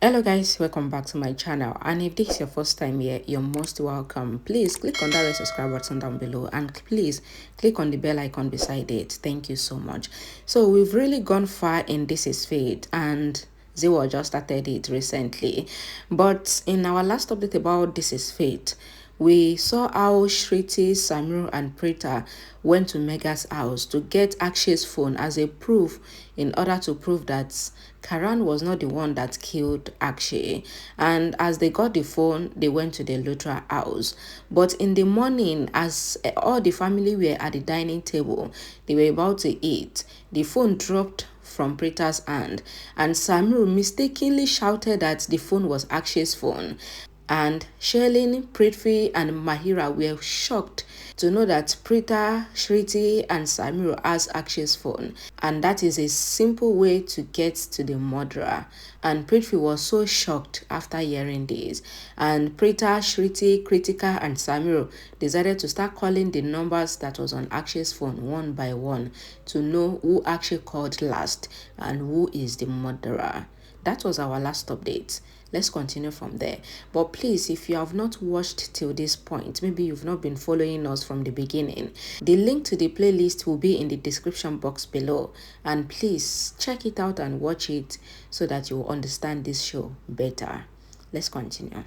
Hello guys, welcome back to my channel, and if this is your first time here, you're most welcome. Please click on that red subscribe button down below and please click on the bell icon beside it. Thank you so much. So we've really gone far in This Is Fate, and ZEEWORLD just started it recently. But in our last update about This Is Fate, we saw how Shriti, Samru and Prita went to Mega's house to get Akshay's phone as a proof in order to prove that Karan was not the one that killed Akshay. And as they got the phone, they went to the Lutra house. But in the morning, as all the family were at the dining table, they were about to eat, the phone dropped from Prita's hand, and Samru mistakenly shouted that the phone was Akshay's phone. And Sherlyn, Prithvi and Mahira were shocked to know that Prita, Shriti and Samir has Akshay's phone, and that is a simple way to get to the murderer. And Prithvi was so shocked after hearing this, and Prita, Shriti, Kritika and Samir decided to start calling the numbers that was on Akshay's phone one by one to know who Akshay called last and who is the murderer. That was our last update. Let's continue from there. But please, if you have not watched till this point, maybe you've not been following us from the beginning, the link to the playlist will be in the description box below. And please check it out and watch it so that you will understand this show better. Let's continue.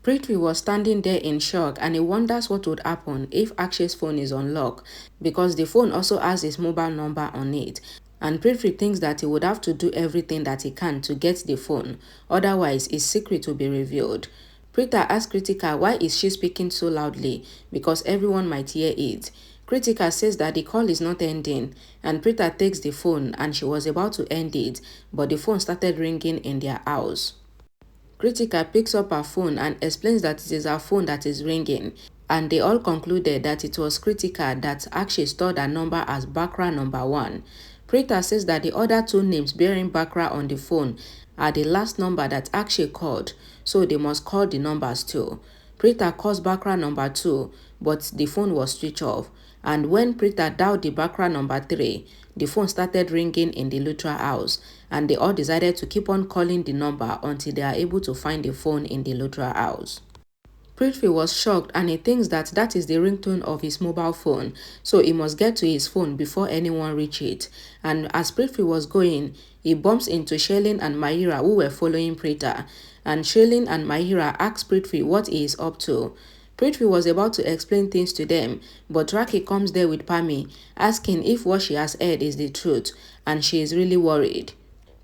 Prithvi was standing there in shock, and he wonders what would happen if Akshay's phone is unlocked, because the phone also has his mobile number on it. And Prithvi thinks that he would have to do everything that he can to get the phone, otherwise his secret will be revealed. Prita asks Kritika why is she speaking so loudly, because everyone might hear it. Kritika says that the call is not ending, and Prita takes the phone and she was about to end it, but the phone started ringing in their house. Kritika picks up her phone and explains that it is her phone that is ringing, and they all concluded that it was Kritika that actually stored her number as Bakra number 1. Prita says that the other two names bearing Bakra on the phone are the last number that Akshay called, so they must call the numbers too. Prita calls Bakra number 2, but the phone was switched off, and when Prita dialed the Bakra number 3, the phone started ringing in the Lutra house, and they all decided to keep on calling the number until they are able to find the phone in the Lutra house. Prithvi was shocked, and he thinks that that is the ringtone of his mobile phone, so he must get to his phone before anyone reach it. And as Prithvi was going, he bumps into Sherlyn and Mahira, who were following Prita, and Sherlyn and Mahira ask Prithvi what he is up to. Prithvi was about to explain things to them, but Raki comes there with Pami, asking if what she has heard is the truth, and she is really worried.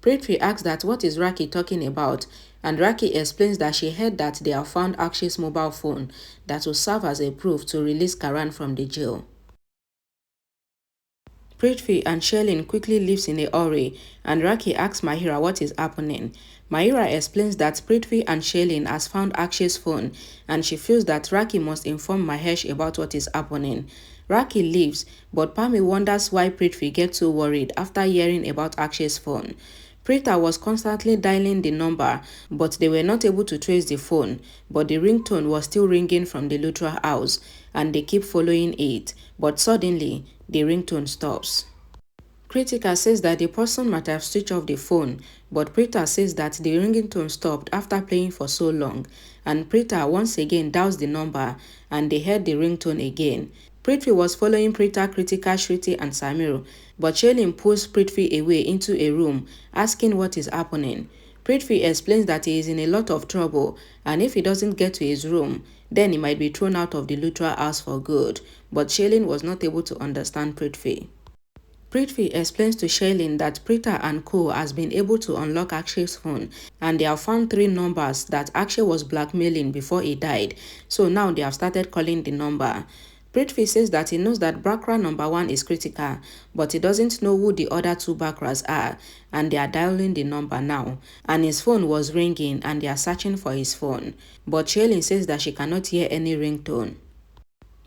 Prithvi asks that what is Raki talking about, and Raki explains that she heard that they have found Akshay's mobile phone that will serve as a proof to release Karan from the jail. Prithvi and Sherlyn quickly leaves in a hurry, and Raki asks Mahira what is happening. Mahira explains that Prithvi and Sherlyn has found Akshay's phone, and she feels that Raki must inform Mahesh about what is happening. Raki leaves, but Pami wonders why Prithvi gets so worried after hearing about Akshay's phone. Prita was constantly dialing the number, but they were not able to trace the phone, but the ringtone was still ringing from the Lutra house, and they keep following it, but suddenly, the ringtone stops. Kritika says that the person might have switched off the phone, but Prita says that the ringtone stopped after playing for so long, and Prita once again dials the number, and they heard the ringtone again. Prithvi was following Prita, Kritika, Shriti and Samir, but Sherlyn pulls Prithvi away into a room, asking what is happening. Prithvi explains that he is in a lot of trouble, and if he doesn't get to his room, then he might be thrown out of the Lutra house for good, but Sherlyn was not able to understand Prithvi. Prithvi explains to Sherlyn that Prita and co has been able to unlock Akshay's phone, and they have found 3 numbers that Akshay was blackmailing before he died, so now they have started calling the number. Prithvi says that he knows that Bakra number 1 is Kritika, but he doesn't know who the other 2 Bakras are, and they are dialing the number now, and his phone was ringing and they are searching for his phone, but Sherlyn says that she cannot hear any ringtone.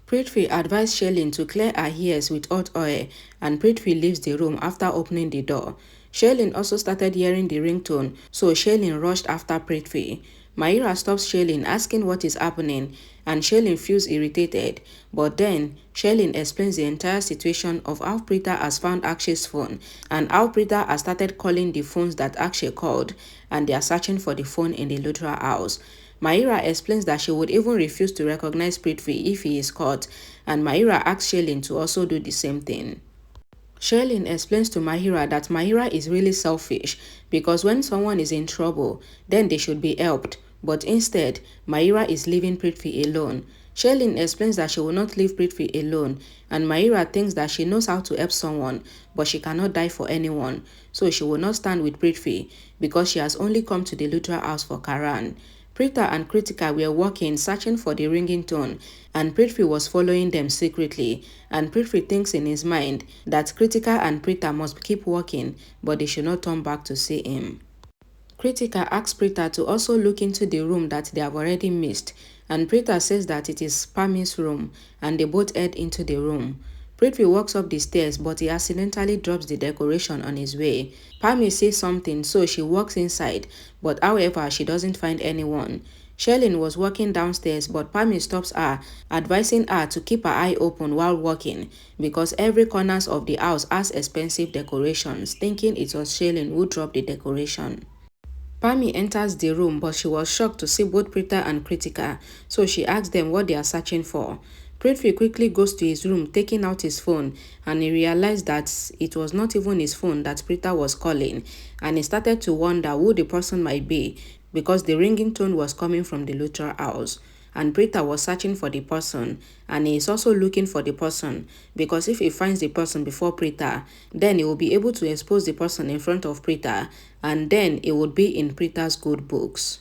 Prithvi advised Sherlyn to clear her ears with hot oil, and Prithvi leaves the room after opening the door. Sherlyn also started hearing the ringtone, so Sherlyn rushed after Prithvi. Mahira stops Sherlyn, asking what is happening, and Sherlyn feels irritated. But then, Sherlyn explains the entire situation of how Prita has found Akshay's phone and how Prita has started calling the phones that Akshay called, and they are searching for the phone in the Luthra house. Mahira explains that she would even refuse to recognize Prithvi if he is caught, and Mahira asks Sherlyn to also do the same thing. Sherlyn explains to Mahira that Mahira is really selfish because when someone is in trouble, then they should be helped. But instead, Mahira is leaving Prithvi alone. Sherlyn explains that she will not leave Prithvi alone, and Mahira thinks that she knows how to help someone, but she cannot die for anyone, so she will not stand with Prithvi because she has only come to the Luthra house for Karan. Prita and Kritika were walking, searching for the ringing tone, and Prithvi was following them secretly, and Prithvi thinks in his mind that Kritika and Prita must keep walking, but they should not turn back to see him. Kritika asks Prita to also look into the room that they have already missed, and Prita says that it is Pami's room, and they both head into the room. Prithvi walks up the stairs, but he accidentally drops the decoration on his way. Pami says something, so she walks inside, but however, she doesn't find anyone. Sherlyn was walking downstairs, but Pami stops her, advising her to keep her eye open while walking, because every corner of the house has expensive decorations, thinking it was Sherlyn who dropped the decoration. Pami enters the room, but she was shocked to see both Prita and Kritika, so she asks them what they are searching for. Prithvi quickly goes to his room, taking out his phone, and he realized that it was not even his phone that Prita was calling, and he started to wonder who the person might be because the ringing tone was coming from the Luthra house. And Prita was searching for the person, and he is also looking for the person because if he finds the person before Prita, then he will be able to expose the person in front of Prita, and then it would be in Prita's good books.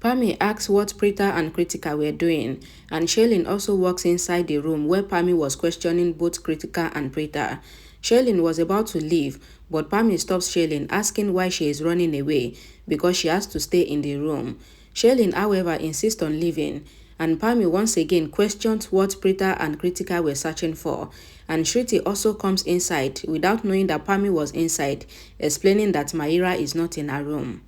Pami asks what Prita and Kritika were doing, and Sherlyn also walks inside the room where Pami was questioning both Kritika and Prita. Sherlyn was about to leave, but Pami stops Sherlyn, asking why she is running away because she has to stay in the room. Sherlyn, however, insists on leaving, and Pami once again questions what Prita and Kritika were searching for, and Shruti also comes inside without knowing that Pami was inside, explaining that Mahira is not in her room.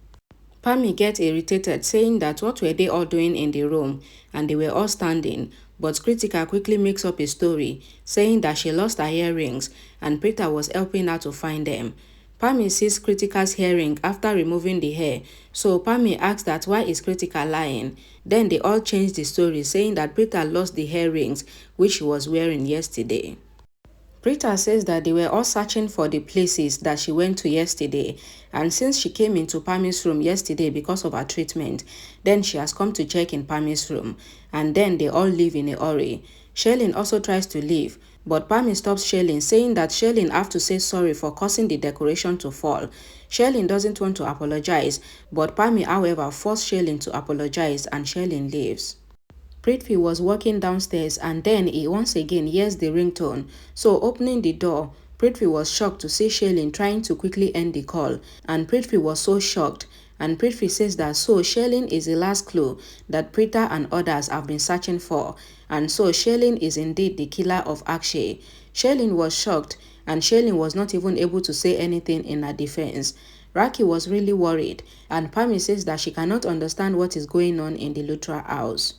Pami gets irritated, saying that what were they all doing in the room, and they were all standing, but Kritika quickly makes up a story, saying that she lost her earrings, and Prita was helping her to find them. Pami sees Kritika's earring after removing the hair, so Pami asks that why is Kritika lying. Then they all change the story, saying that Prita lost the earrings which she was wearing yesterday. Prita says that they were all searching for the places that she went to yesterday, and since she came into Pami's room yesterday because of her treatment, then she has come to check in Pami's room, and then they all leave in a hurry. Sherlyn also tries to leave, but Pami stops Sherlyn, saying that Sherlyn have to say sorry for causing the decoration to fall. Sherlyn doesn't want to apologize, but Pami, however, forced Sherlyn to apologize, and Sherlyn leaves. Prithvi was walking downstairs, and then he once again hears the ringtone, so opening the door, Prithvi was shocked to see Sherlyn trying to quickly end the call, and Prithvi was so shocked, and Prithvi says that so Sherlyn is the last clue that Prita and others have been searching for, and so Sherlyn is indeed the killer of Akshay. Sherlyn was shocked, and Sherlyn was not even able to say anything in her defense. Raki was really worried, and Pami says that she cannot understand what is going on in the Luthra house.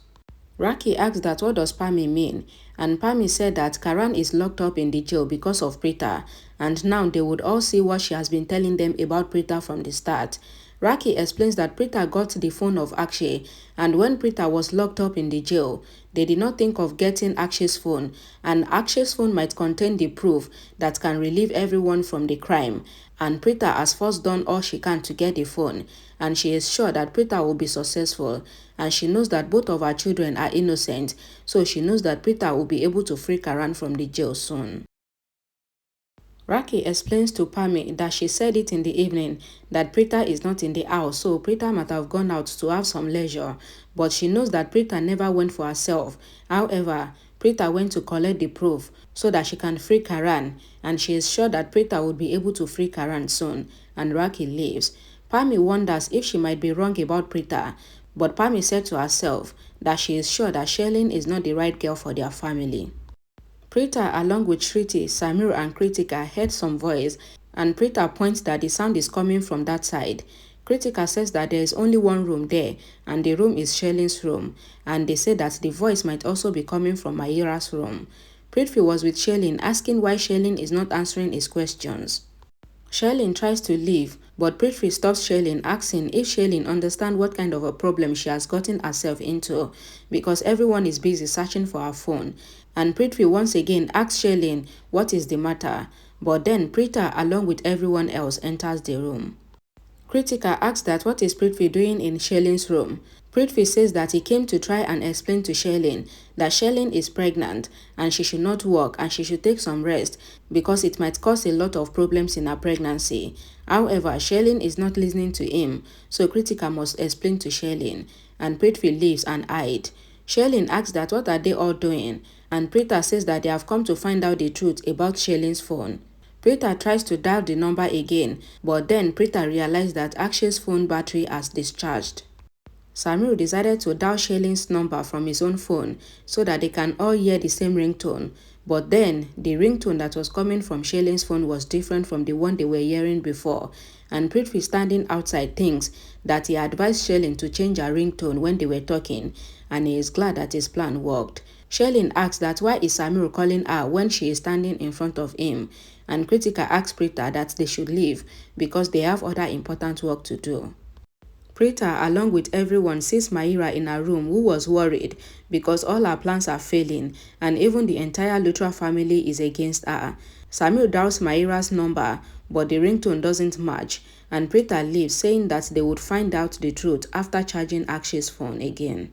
Raki asked that what does Pami mean, and Pami said that Karan is locked up in the jail because of Prita, and now they would all see what she has been telling them about Prita from the start. Raki explains that Prita got the phone of Akshay, and when Prita was locked up in the jail, they did not think of getting Akshay's phone, and Akshay's phone might contain the proof that can relieve everyone from the crime, and Prita has first done all she can to get the phone, and she is sure that Prita will be successful, and she knows that both of her children are innocent, so she knows that Prita will be able to free Karan from the jail soon. Raki explains to Pami that she said it in the evening that Prita is not in the house, so Prita might have gone out to have some leisure, but she knows that Prita never went for herself. However, Prita went to collect the proof so that she can free Karan, and she is sure that Prita would be able to free Karan soon, and Raki leaves. Pami wonders if she might be wrong about Prita, but Pami said to herself that she is sure that Sherlyn is not the right girl for their family. Prita, along with Shruti, Samir and Kritika, heard some voice, and Prita points that the sound is coming from that side. Kritika says that there is only one room there, and the room is Sherlyn's room, and they say that the voice might also be coming from Mahira's room. Prithvi was with Sherlyn, asking why Sherlyn is not answering his questions. Sherlyn tries to leave, but Prithvi stops Sherlyn, asking if Sherlyn understands what kind of a problem she has gotten herself into, because everyone is busy searching for her phone. And Prithvi once again asks Sherlyn what is the matter, but then Prita along with everyone else enters the room. Kritika asks that what is Prithvi doing in Sherlyn's room. Prithvi says that he came to try and explain to Sherlyn that Sherlyn is pregnant and she should not work and she should take some rest because it might cause a lot of problems in her pregnancy. However, Sherlyn is not listening to him, so Kritika must explain to Sherlyn, and Prithvi leaves and hides. Sherlyn asks that what are they all doing, and Prita says that they have come to find out the truth about Sherlyn's phone. Prita tries to dial the number again, but then Prita realized that Akshay's phone battery has discharged. Samir decided to dial Sherlyn's number from his own phone so that they can all hear the same ringtone, but then the ringtone that was coming from Sherlyn's phone was different from the one they were hearing before, and Prithvi standing outside thinks that he advised Sherlyn to change her ringtone when they were talking, and he is glad that his plan worked. Sherlyn asks that why is Samir calling her when she is standing in front of him, and Kritika asks Prita that they should leave because they have other important work to do. Prita, along with everyone, sees Mahira in her room, who was worried because all her plans are failing and even the entire Lutra family is against her. Samir dials Mahira's number, but the ringtone doesn't match, and Prita leaves saying that they would find out the truth after charging Akshay's phone again.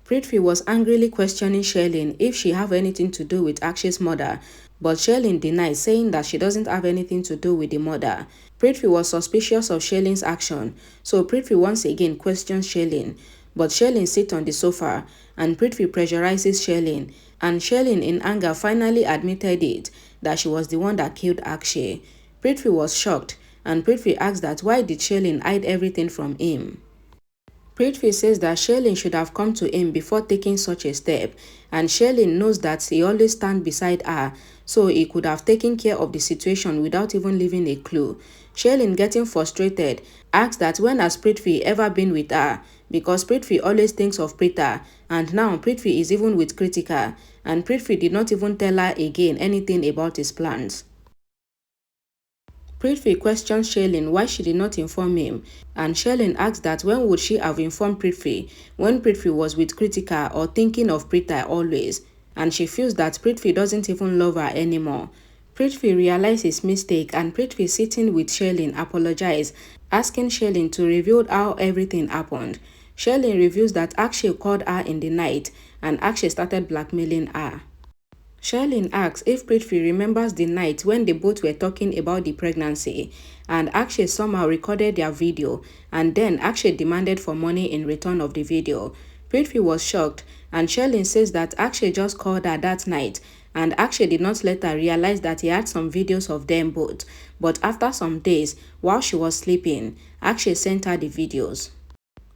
Prithvi was angrily questioning Sherlyn if she have anything to do with Akshay's murder, but Sherlyn denied, saying that she doesn't have anything to do with the murder. Prithvi was suspicious of Sherlyn's action, so Prithvi once again questions Sherlyn, but Sherlyn sits on the sofa and Prithvi pressurizes Sherlyn, and Sherlyn in anger finally admitted it, that she was the one that killed Akshay. Prithvi was shocked, and Prithvi asked that why did Sherlyn hide everything from him. Prithvi says that Sherlyn should have come to him before taking such a step, and Sherlyn knows that he always stands beside her, so he could have taken care of the situation without even leaving a clue. Sherlyn, getting frustrated, asks that when has Prithvi ever been with her, because Prithvi always thinks of Prita, and now Prithvi is even with Kritika, and Prithvi did not even tell her again anything about his plans. Prithvi questions Sherlyn why she did not inform him, and Sherlyn asks that when would she have informed Prithvi when Prithvi was with Kritika or thinking of Prita always, and she feels that Prithvi doesn't even love her anymore. Prithvi realizes his mistake, and Prithvi, sitting with Sherlyn, apologizes, asking Sherlyn to reveal how everything happened. Sherlyn reveals that Akshay called her in the night and Akshay started blackmailing her. Sherlyn asks if Prithvi remembers the night when they both were talking about the pregnancy, and Akshay somehow recorded their video, and then Akshay demanded for money in return of the video. Prithvi was shocked, and Sherlyn says that Akshay just called her that night, and Akshay did not let her realize that he had some videos of them both, but after some days, while she was sleeping, Akshay sent her the videos.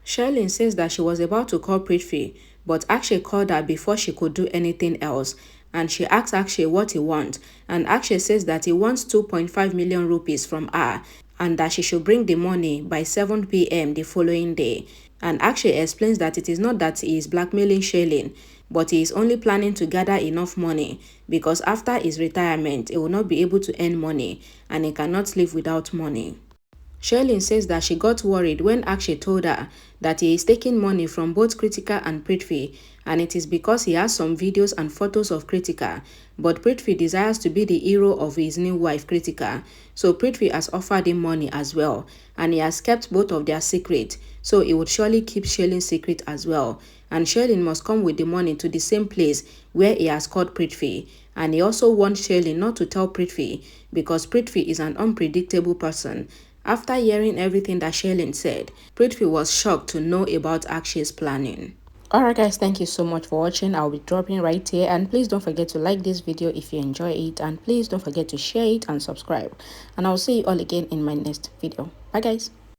Sherlyn says that she was about to call Prithvi, but Akshay called her before she could do anything else, and she asks Akshay what he wants, and Akshay says that he wants 2.5 million rupees from her, and that she should bring the money by 7 p.m. the following day. And Akshay explains that it is not that he is blackmailing Sherlyn, but he is only planning to gather enough money, because after his retirement, he will not be able to earn money, and he cannot live without money. Sherlyn says that she got worried when Akshay told her that he is taking money from both Kritika and Prithvi, and it is because he has some videos and photos of Kritika, but Prithvi desires to be the hero of his new wife Kritika, so Prithvi has offered him money as well, and he has kept both of their secret, so he would surely keep Sherlyn's secret as well, and Sherlyn must come with the money to the same place where he has called Prithvi, and he also wants Sherlyn not to tell Prithvi because Prithvi is an unpredictable person. After hearing everything that Sherlyn said, Prithvi was shocked to know about Akshay's planning. Alright guys, thank you so much for watching. I'll be dropping right here, and please don't forget to like this video if you enjoy it, and please don't forget to share it and subscribe, and I'll see you all again in my next video. Bye guys.